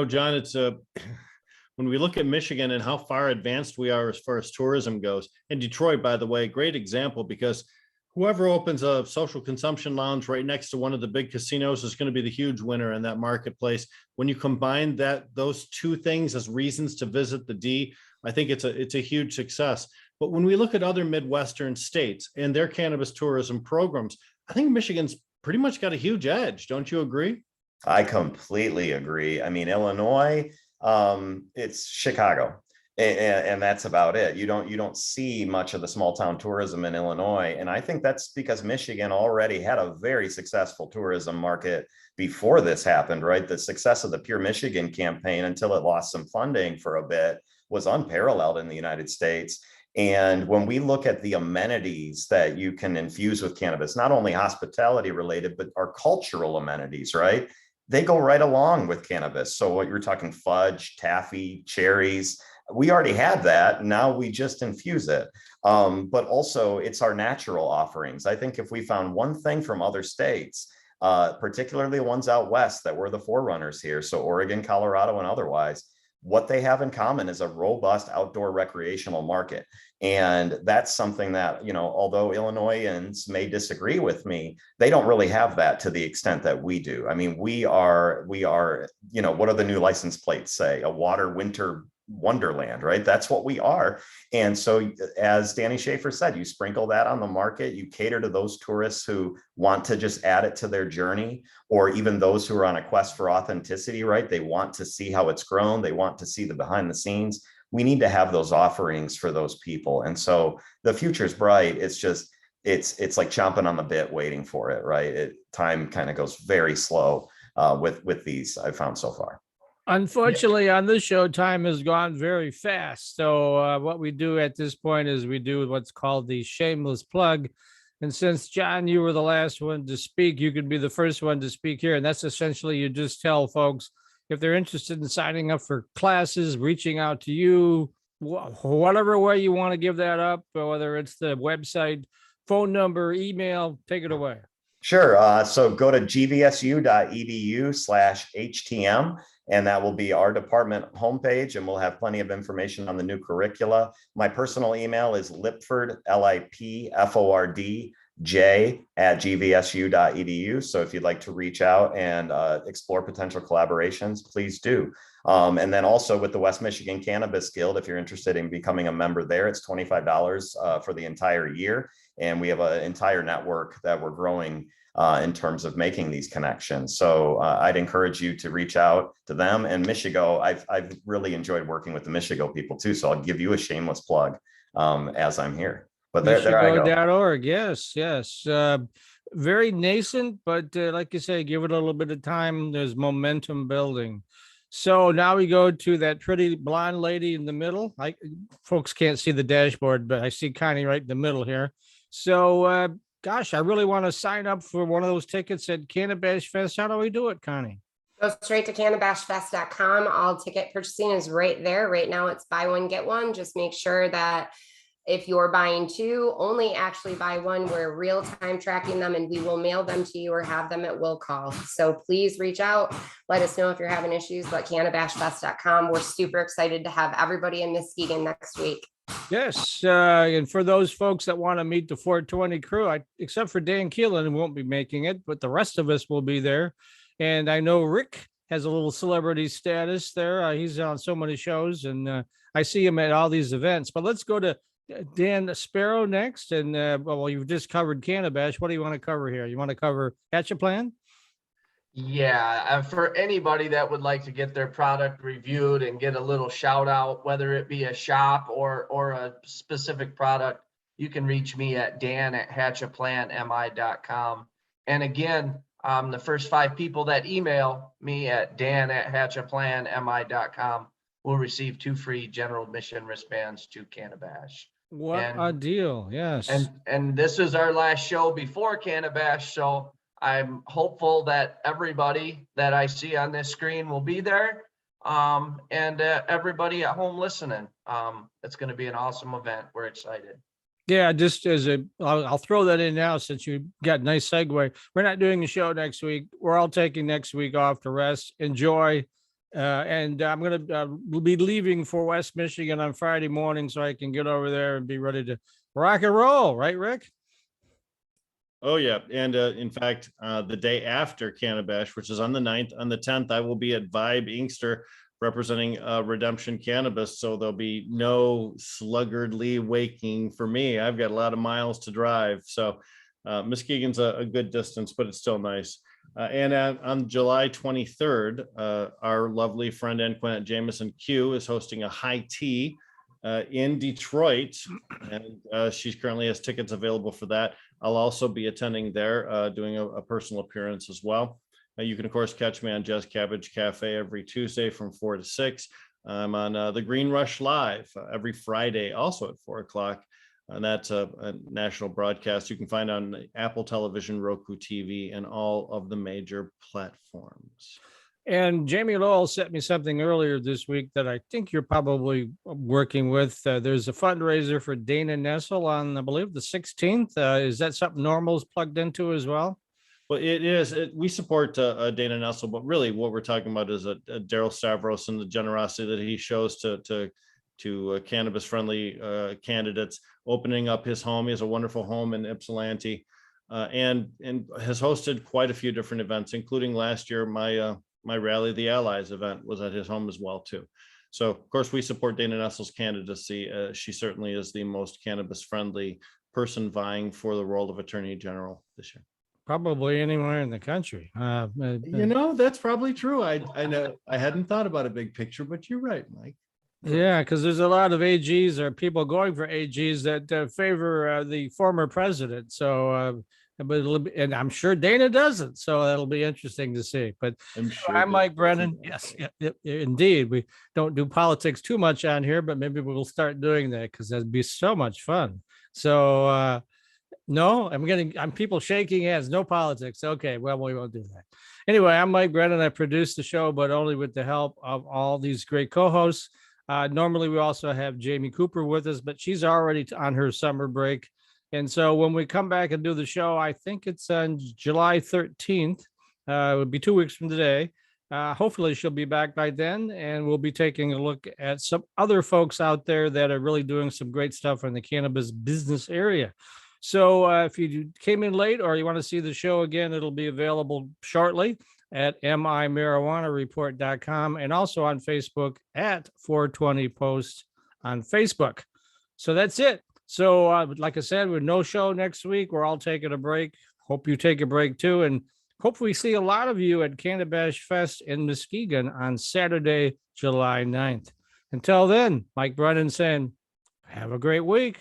John, it's when we look at Michigan and how far advanced we are as far as tourism goes, and Detroit, by the way, great example, because whoever opens a social consumption lounge right next to one of the big casinos is going to be the huge winner in that marketplace. When you combine those two things as reasons to visit the D, I think it's a huge success. But when we look at other Midwestern states and their cannabis tourism programs, I think Michigan's pretty much got a huge edge. Don't you agree? I completely agree. I mean, Illinois, it's Chicago. And that's about it. You don't see much of the small town tourism in Illinois. And I think that's because Michigan already had a very successful tourism market before this happened, right? The success of the Pure Michigan campaign until it lost some funding for a bit was unparalleled in the United States. And when we look at the amenities that you can infuse with cannabis, not only hospitality related, but our cultural amenities, right? They go right along with cannabis. So what you're talking, fudge, taffy, cherries, we already have that. Now we just infuse it. But also it's our natural offerings. I think if we found one thing from other states, particularly the ones out west that were the forerunners here, so Oregon, Colorado, and otherwise, what they have in common is a robust outdoor recreational market. And that's something that, although Illinoisans may disagree with me, they don't really have that to the extent that we do. I mean, we are, what do the new license plates say? A water winter wonderland, right? That's what we are. And so as Danny Schaefer said, you sprinkle that on the market, you cater to those tourists who want to just add it to their journey, or even those who are on a quest for authenticity, right? They want to see how it's grown. They want to see the behind the scenes. We need to have those offerings for those people. And so the future's bright. It's just, it's like chomping on the bit, waiting for it, right? Time kind of goes very slow with these I've found so far. Unfortunately, on this show, time has gone very fast. So what we do at this point is we do what's called the shameless plug. And since, John, you were the last one to speak, you could be the first one to speak here. And that's essentially, you just tell folks if they're interested in signing up for classes, reaching out to you, whatever way you want to give that up, whether it's the website, phone number, email, take it away. Sure. So go to gvsu.edu/HTM, and that will be our department homepage, and we'll have plenty of information on the new curricula. My personal email is lipford, lipfordj@gvsu.edu. So if you'd like to reach out and explore potential collaborations, please do. And then also with the West Michigan Cannabis Guild, if you're interested in becoming a member there, it's $25 for the entire year. And we have an entire network that we're growing in terms of making these connections. So I'd encourage you to reach out to them. And Muskegon, I've really enjoyed working with the Muskegon people too. So I'll give you a shameless plug as I'm here. But there I go. Muskegon.org. Yes. Very nascent, but like you say, give it a little bit of time. There's momentum building. So now we go to that pretty blonde lady in the middle. Folks can't see the dashboard, but I see Connie right in the middle here. So, gosh, I really want to sign up for one of those tickets at Cannabis Fest. How do we do it, Connie? Go straight to cannabisfest.com. All ticket purchasing is right there. Right now it's buy one, get one. Just make sure that if you're buying two, only actually buy one. We're real time tracking them, and we will mail them to you or have them at will call. So please reach out. Let us know if you're having issues, but cannabisfest.com. We're super excited to have everybody in Muskegon next week. Yes. And for those folks that want to meet the 420 crew, except for Dan Keelan, who won't be making it, but the rest of us will be there. And I know Rick has a little celebrity status there. He's on so many shows, and I see him at all these events. But let's go to Dan Sparrow next. And well, you've just covered Cannabis. What do you want to cover here? You want to cover Hatch a Plan? Yeah, for anybody that would like to get their product reviewed and get a little shout out, whether it be a shop or a specific product, you can reach me at dan@hatchaplanmi.com. And again, the first 5 people that email me at dan@hatchaplanmi.com will receive 2 free general admission wristbands to Cannabis. What a deal. Yes. And this is our last show before Cannabis, so I'm hopeful that everybody that I see on this screen will be there, and everybody at home listening. It's going to be an awesome event. We're excited. Yeah, just I'll throw that in now since you got a nice segue. We're not doing a show next week. We're all taking next week off to rest, enjoy. And I'm going to be leaving for West Michigan on Friday morning so I can get over there and be ready to rock and roll. Right, Rick? Oh, yeah. And in fact, the day after Cannabis, which is on the 9th, on the 10th, I will be at Vibe Inkster representing Redemption Cannabis. So there'll be no sluggardly waking for me. I've got a lot of miles to drive. So Muskegon's a good distance, but it's still nice. And on July 23rd, our lovely friend Anquinette Jameson Q is hosting a high tea in Detroit, and she currently has tickets available for that. I'll also be attending there, doing a personal appearance as well. You can, of course, catch me on Jazz Cabbage Cafe every Tuesday from 4 to 6. I'm on the Green Rush Live every Friday, also at 4 o'clock. And that's a national broadcast you can find on Apple Television, Roku TV, and all of the major platforms. And Jamie Lowell sent me something earlier this week that I think you're probably working with. There's a fundraiser for Dana Nessel on, I believe, the 16th. Is that something Normal's plugged into as well? Well, it is. We support Dana Nessel, but really what we're talking about is Daryl Stavros and the generosity that he shows to cannabis-friendly candidates, opening up his home. He has a wonderful home in Ypsilanti, and has hosted quite a few different events, including last year my Rally the Allies event was at his home as well too. So of course we support Dana Nessel's candidacy. She certainly is the most cannabis-friendly person vying for the role of Attorney General this year. Probably anywhere in the country. That's probably true. I know I hadn't thought about a big picture, but you're right, Mike. Yeah, because there's a lot of AGs or people going for AGs that favor the former president. So, and I'm sure Dana doesn't. So that'll be interesting to see. But I'm sure. I'm Mike Brennan. Yes, indeed. We don't do politics too much on here, but maybe we'll start doing that because that'd be so much fun. So, no, I'm people shaking hands. No politics. Okay, well, we won't do that. Anyway, I'm Mike Brennan. I produce the show, but only with the help of all these great co-hosts. Normally, we also have Jamie Cooper with us, but she's already on her summer break. And so when we come back and do the show, I think it's on July 13th. It would be 2 weeks from today. Hopefully, she'll be back by then, and we'll be taking a look at some other folks out there that are really doing some great stuff in the cannabis business area. So if you came in late or you want to see the show again, it'll be available shortly at mimarijuanareport.com and also on Facebook at 420 Post on Facebook. So that's it. So like I said, with no show next week, we're all taking a break. Hope you take a break too. And hopefully see a lot of you at Cannabis Fest in Muskegon on Saturday, July 9th. Until then, Mike Brennan saying, have a great week.